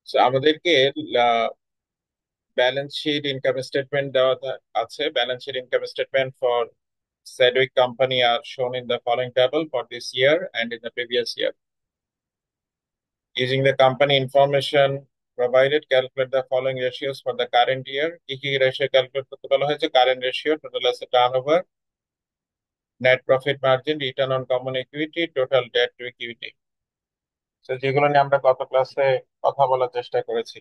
So আমাদেরকে balance sheet income statement দেওয়া আছে। Balance sheet income statement for Sedgwick company are shown in the following table for this year and in the previous year. Using the company information provided, calculate the following ratios for the current year. কি কি ratio calculate করতে বলা হয়েছে? Current ratio, total asset turnover, net profit margin, return on common equity, total debt to equity. তো যেগুলো নিয়ে আমরা গত ক্লাসে কথা বলার চেষ্টা করেছি।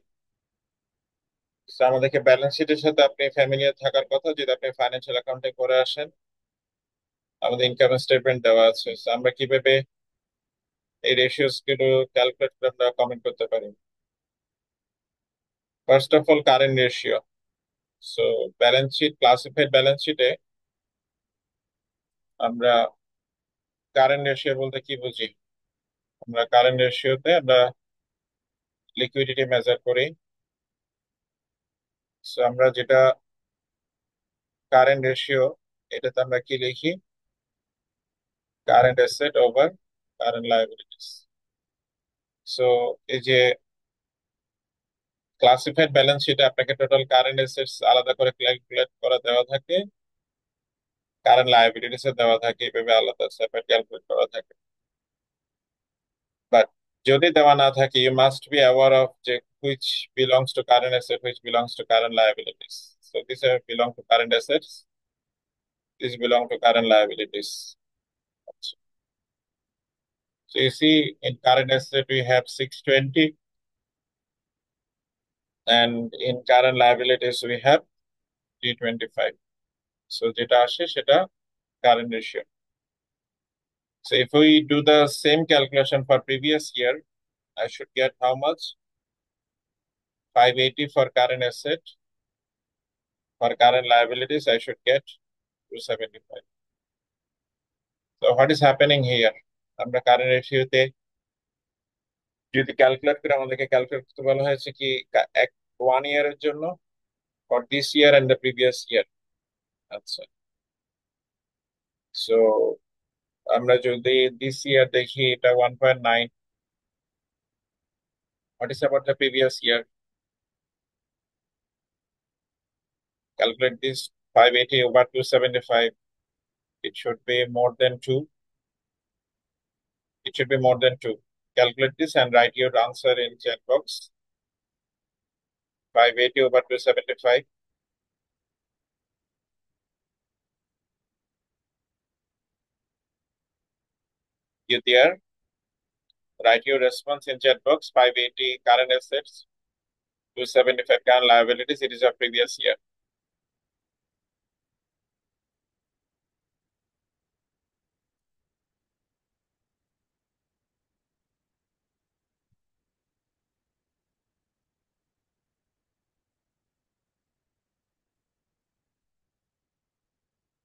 So, আমাদেরকে ব্যালেন্স শিটের সাথে আপনি ফ্যামিলিয়ার থাকার কথা। যদি আপনি ফাইন্যান্সিয়াল অ্যাকাউন্টে করে আসেন, আমাদের ইনকাম স্টেটমেন্ট দেওয়া আছে। So, আমরা কিভাবে এই রেশিওস গুলো ক্যালকুলেট করে আমরা কমেন্ট করতে পারি। First of all, current ratio. So balance sheet, classified balance শিটে আমরা কারেন্ট রেশিও বলতে কি বুঝি? আমরা কারেন্ট রেশিওতে আমরা লিকুইডিটি মেজার করি। সো আমরা যেটা কারেন্ট রেশিও, এটাতে আমরা কি লিখি? Current asset over current liabilities. So এই যে ক্লাসিফাইড ব্যালেন্স শিটে আপনাকে টোটাল কারেন্ট অ্যাসেটস আলাদা করে ক্যালকুলেট করা দেওয়া থাকে, কারেন্ট লায়াবিলিটিস এর দেওয়া থাকে, এভাবে আলাদা সেপারেট ক্যালকুলেট করা থাকে। বাট যদি দেওয়া না থাকে, you must be aware of যে which belongs to current asset, which belongs to current liabilities. So this belong to current assets, this belong to current liabilities. So you see, in current asset we have 620, and in current liabilities we have 325. So যেটা আসে সেটা current ratio. So if we do the same calculation for previous year, I should get how much? 580 for current asset. For current liabilities, I should get 275. So what is happening here? আমরা current রেশিওতে যদি calculate করে, আমাদেরকে calculate করতে বলা হয়েছে কি এক 1 ইয়ারের জন্য, for this year and the previous year. আচ্ছা, সো আমরা যদি দিস ইয়ার দেখি, এটা 1.9। What is about the previous year? Calculate this, 580 over 275. It should be more than 2. It should be more than 2. Calculate this and write your answer in chat box. 580 over 275. You there? Write your response in chat box. 580 current assets, 275 current liabilities. It is a previous year.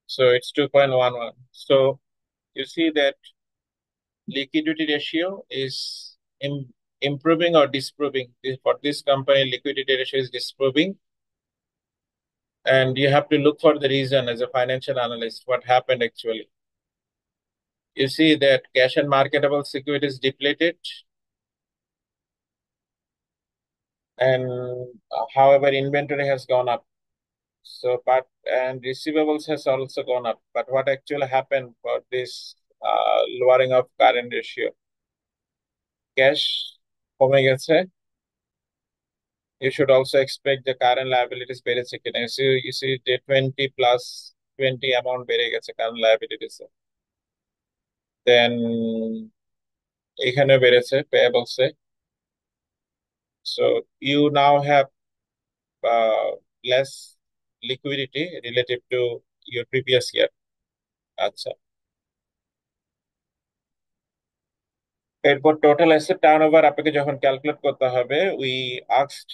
So it's 2.11. So you see that liquidity ratio is improving or disproving. For this company, liquidity ratio is disproving. And you have to look for the reason as a financial analyst, what happened actually. You see that cash and marketable securities depleted, and however, inventory has gone up. So, but and receivables has also gone up. But what actually happened for this lowering of current ratio? Cash কমে গেছে, you should also expect the current liabilities বেড়েছে কিনা। You see the 20 plus 20 amount বেড়ে গেছে current liabilities এ। Then এখানে বেড়েছে payables A. So you now have less liquidity relative to your previous year. আচ্ছা, এরপর টোটাল অ্যাসেট টার্নওভার আপনাকে যখন ক্যালকুলেট করতে হবে, we asked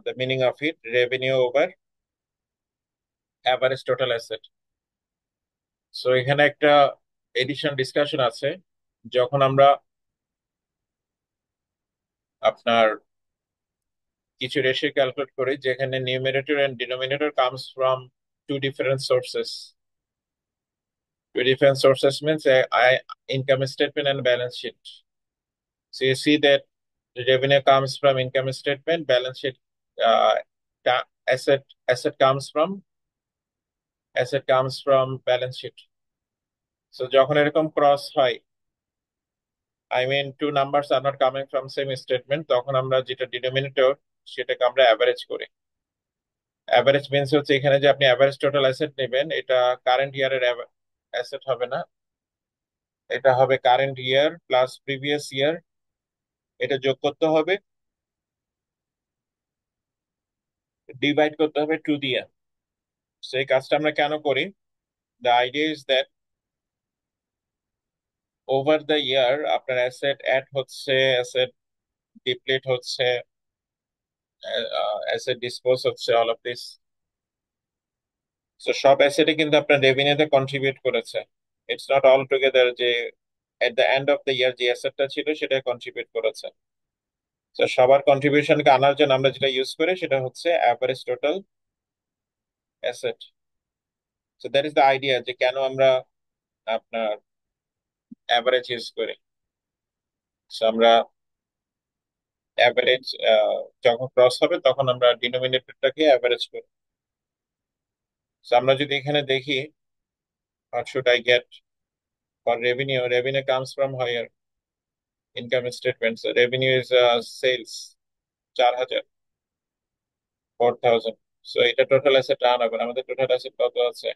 the meaning of it, revenue over average total asset. So এখানে একটা এডিশন ডিসকাশন আছে। যখন আমরা আপনার কিছু রেশিও ক্যালকুলেট করি যেখানে numerator and denominator comes from two different sources. Two different sources means income statement and balance sheet. So you see that The revenue comes from income statement, balance sheet, uh, asset asset comes from balance sheet. So যখন এরকম cross হয়, I mean two numbers are not coming from same statement, তখন আমরা যেটা denominator সেটাকে আমরা average করি। Average means হচ্ছে এখানে যে আপনি অ্যাভারেজ টোটাল অ্যাসেট নেবেন, এটা কারেন্ট ইয়ারের অ্যাসেট হবে না, এটা হবে current year plus previous year, এটা যোগ করতে হবে, ডিভাইড করতে হবে 2 দিয়ে। সেই কাজটা আমরা কেন করি? The idea is that over the year আপনার অ্যাসেট অ্যাড হচ্ছে, অ্যাসেট ডিপ্লিট হচ্ছে, অ্যাসেট ডিসপোজ হচ্ছে, অল অফ দিস। তো সব অ্যাসেটে কিন্তু আপনার রেভিনিউতে কন্ট্রিবিউট করেছে। ইটস নট অল টুগেদার যে at the end of the year যে অ্যাসেটটা ছিল সেটা কন্ট্রিবিউট করেছে। তো সবার কন্ট্রিবিউশনকে আনার জন্য আমরা যেটা ইউজ করি সেটা হচ্ছে average total asset. So that is the idea যে কেন আমরা আপনার অ্যাভারেজ ইউজ করি। সো আমরা অ্যাভারেজ যখন ক্রস হবে তখন আমরা ডিনোমিনেটরটাকে অ্যাভারেজ করি। সো আমরা যদি এখানে দেখি, what should I get for revenue? Revenue comes from higher income statement. So revenue is sales 4,000, 4,000. So এটা টোটাল অ্যাসেট রান হবে, আমাদের টোটাল অ্যাসেট কত আছে?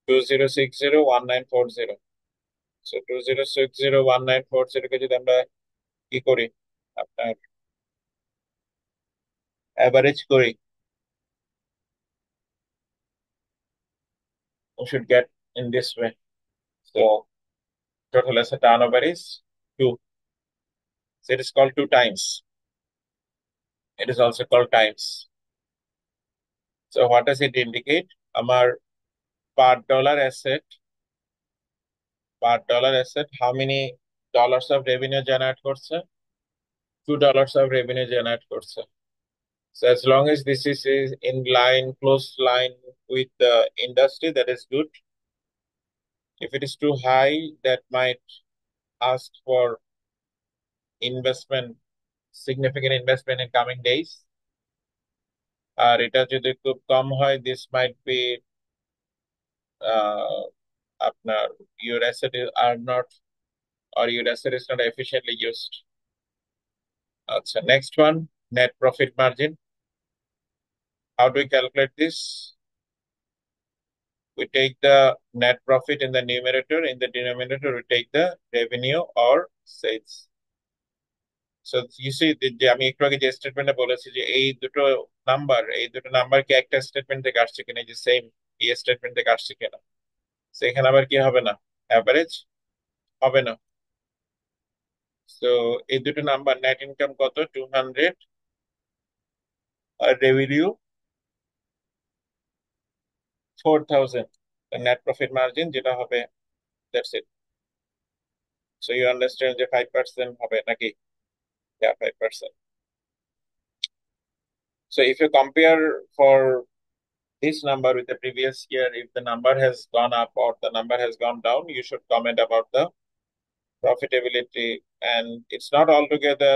20601940। সো 20601940 কে যদি আমরা কি করি, আপনার অ্যাভারেজ করি, we should get in this way. So total asset turnover is 2. So it is called 2 times. It is also called times. So what does it indicate? আমার per dollar asset, how many dollars of revenue generate করছে? $2 of revenue generate করছে। So as long as this is in line, close line with the industry, that is good. If it is too high, that might ask for investment, significant investment in coming days. আর এটা যদি খুব কম হয়, this might be আপনার your asset are not, or your asset is not efficiently used. আচ্ছা, next one, net profit margin. How do we calculate this? We take the net profit in the numerator, in the denominator we take the revenue or sales. So you see যে আমি একটু আগে যে স্টেটমেন্টে বলেছি যে এই দুটো নাম্বার কি একটা স্টেটমেন্ট থেকে আসছে কিনা, যে সেম এই স্টেটমেন্ট থেকে আসছে কিনা। সেখানে আবার কি হবে না, অ্যাভারেজ হবে না। তো এই দুটো নাম্বার, নেট ইনকাম কত 200 আর রেভিনিউ 4,000, নেট প্রফিট মার্জিন যেটা হবে, that's it. So you understand যে 5% হবে নাকি? Yeah, 5%. So if you compare for this number with the previous year, if the number has gone up or the number has gone down, you should comment about the profitability. And it's not altogether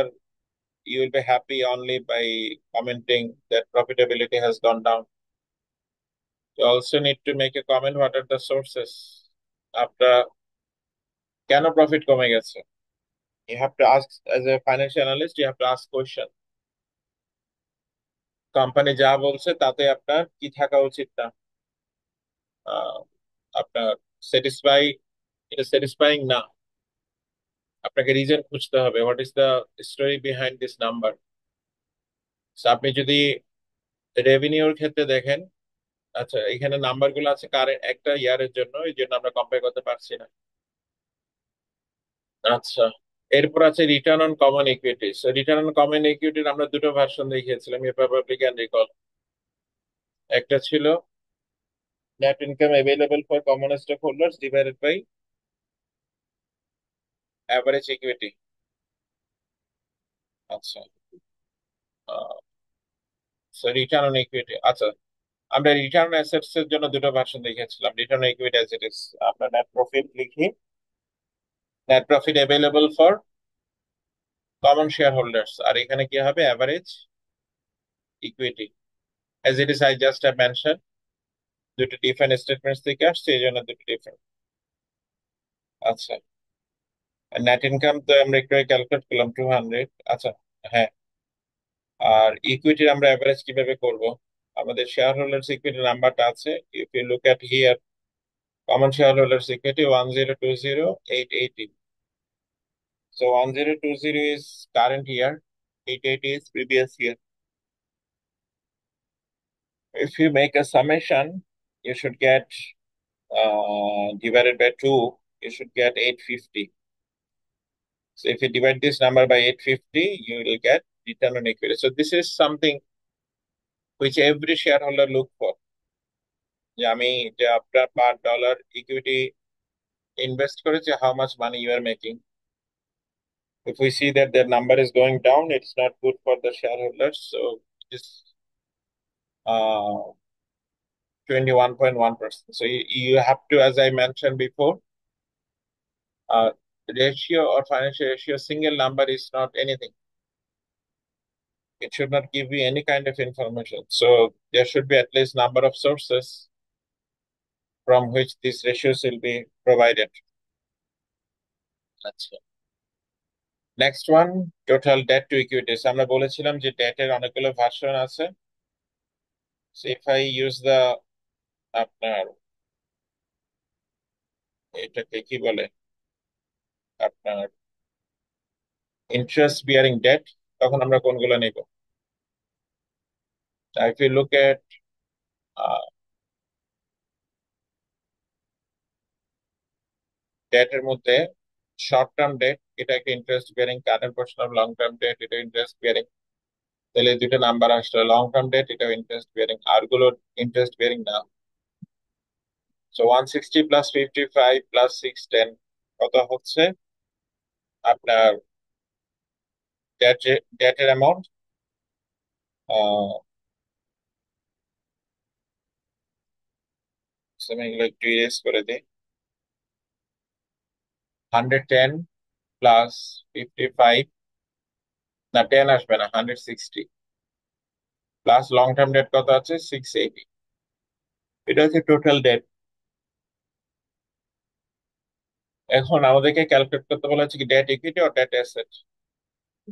you will be happy only by commenting that profitability has gone down. You also need to make a comment what are the sources. After কেন profit কমে গেছে, you have to ask, as a financial analyst you have to ask question. Company যা বলছে তাতে আপনার কি থাকা উচিত না, আহ, আপনার স্যাটিসফাই, এটা স্যাটিসফাইং না, আপনাকে রিজন খুঁজতে হবে, what is the story behind this number. আপনি যদি রেভিনিউর ক্ষেত্রে দেখেন, আচ্ছা এখানে নাম্বার গুলো আছে কারেন্ট একটা ইয়ারের জন্য, এই জন্য আমরা কম্পেয়ার করতে পারছি না। আচ্ছা, এরপর আছে return on common equities. Return on common ইকুইটির আমরা দুটো ভার্সন দেখিয়েছিলাম, ইউ প্রবাবলি ক্যান রিকল। একটা ছিল net income available for common stock holders divided by average equity. আচ্ছা, রিটার্ন অন ইকুইটি। আচ্ছা, আমরা রিটার্ন অ্যাসেটস এর জন্য দুটো ভার্সন দেখিয়েছিলাম, return on equity as it is. আমরা নেট প্রফিট লিখি, net profit available for common share holders, আর এখানে কি হবে average equity. As it is I just have mention, দুটো ডিফারেন্ট স্টেটমেন্টস থেকে আসছে, এই জন্য দুটো ডিফারেন্ট। আচ্ছা, নেট ইনকাম তো আমরা একটু ক্যালকুলেট করলাম 200। আচ্ছা, হ্যাঁ, আর ইকুইটির আমরা অ্যাভারেজ কিভাবে করব? আমাদের শেয়ার হোল্ডার্স ইকুইটি নাম্বারটা আছে, if you look at here, common share holders equity 1020,880। So 1020 is current year, 880 is previous year. If you make a summation, you should get divided by 2, you should get 850. So if you divide this number by 850, you will get return on equity. So this is something which every shareholder look for. যে আমি যে আপনার পার dollar equity invest করেছি, how much money you are making. If we see that their number is going down, it's not good for the shareholders. So this 21.1%. So you have to, as I mentioned before, uh, ratio or financial ratio, single number is not anything. It should not give you any kind of information. So there should be at least number of sources from which these ratios will be provided. আচ্ছা, next one, total debt to equities. আমরা বলেছিলাম যে ডেটের অনেকগুলো version আছে। So if I use the আপনার এটাকে কি বলে, আপনার ইন্টারেস্ট বিয়ারিং ডেট, তখন আমরা কোনগুলো নিব? If you look at ডেটের মধ্যে, শর্ট টার্ম ডেট এটা একটা interest bearing, current portion of long term debt এটা ইন্টারেস্ট বিয়ারিং। তাহলে এই দুটো নাম্বার আসলে লং টার্ম ডেট এটাও ইন্টারেস্ট বিয়ারিং, আর গুলো ইন্টারেস্ট বিয়ারিং না। সো 160 প্লাস 55 প্লাস 610 কত হচ্ছে আপনার ডেটের অ্যামাউন্ট? আমি এগুলো একটু ইরেজ করে দিই। 110 প্লাস 55, না 10 আসবে না, 160 প্লাস লং টার্ম ডেট কত আছে 680। এটা হচ্ছে টোটাল ডেট। এখন আমাদেরকে ক্যালকুলেট করতে বলা হচ্ছে কি ডেট ইকুইটি আর debt asset.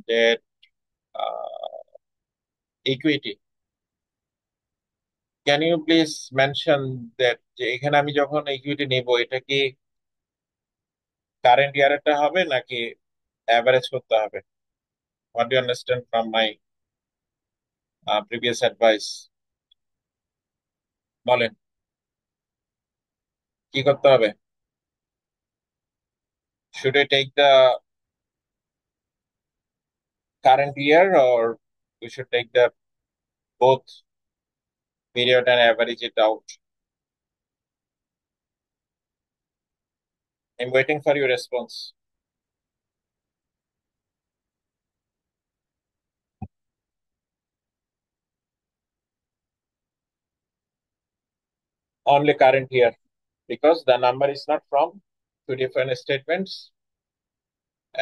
Debt equity, can you please mention that, যে এখানে আমি যখন ইকুইটি নিব এটা কি কারেন্ট ইয়ারেরটা হবে নাকি অ্যাভারেজ করতে হবে? What you understand from my previous advice? বলেন কি করতে হবে? Should I take the current year or we should take the both period and average it out? I'm waiting for your response. Only current year, because the number is not from two different statements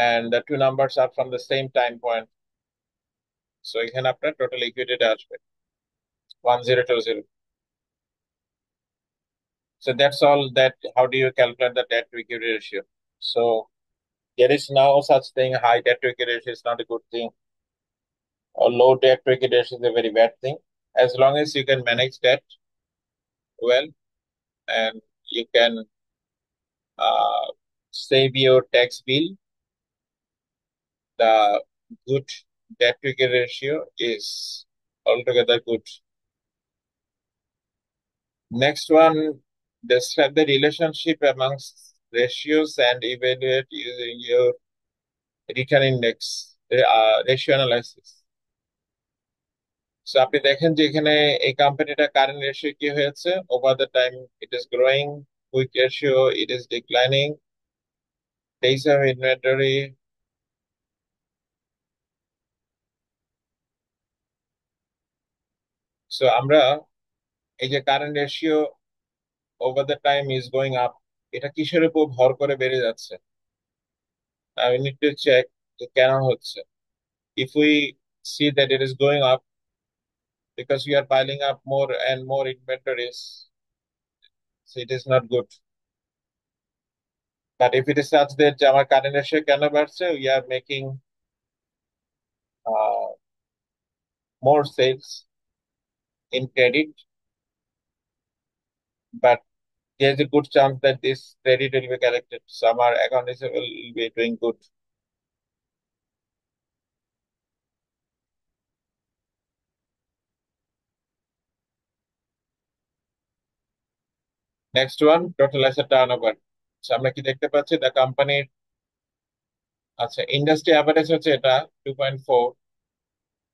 and the two numbers are from the same time point. So এখানে আপনার total ইকুইটিটা আসবে 1020। So that's all. That how do you calculate the debt to equity ratio? So there is no such thing. High debt to equity ratio is not a good thing, or low debt to equity ratio is a very bad thing. As long as you can manage debt well and you can uh, save your tax bill, the good debt to equity ratio is altogether good. Next one, describe the relationship amongst ratios and evaluate using your return index ratio analysis. So আপনি দেখেন যে এখানে এই কোম্পানিটা current ratio কি হয়েছে, over the time it is growing, quick ratio it is declining, days of inventory. So আমরা এই যে current ratio over the time is going up, এটা কিসের উপর ভর করে বেড়ে যাচ্ছে? I need to check যে কেন হচ্ছে। If we see that it is going up because we are piling up more and more inventories, so it is not good. But if it is such that আমার current ratio কেন বাড়ছে, we are making uh, more sales in credit, but there's a good chance that this credit will be collected. So our account receivable will be doing good. Next one, total asset turnover. So আমরা কি দেখতে পাচ্ছি, the company, আচ্ছা, industry average হচ্ছে এটা 2.4,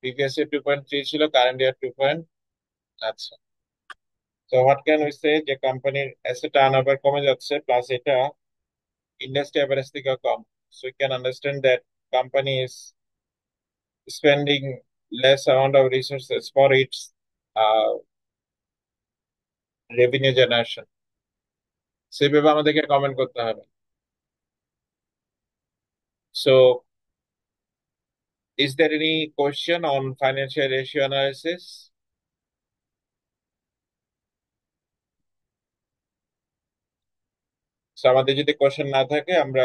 previous year 2.3 ছিল, current year 2 point. আচ্ছা, তো হোয়াট ক্যান উই সে, যে কোম্পানির অ্যাসেট টার্নওভার কমে যাচ্ছে, প্লাস এটা ইন্ডাস্ট্রি অ্যাভারেজ থেকে কম, so you can understand that company is spending less amount of resources for its uh, revenue generation. সেভাবে আমাদেরকে কমেন্ট করতে হবে। So, is there any question on financial ratio analysis? So, আমাদের যদি question না থাকে, আমরা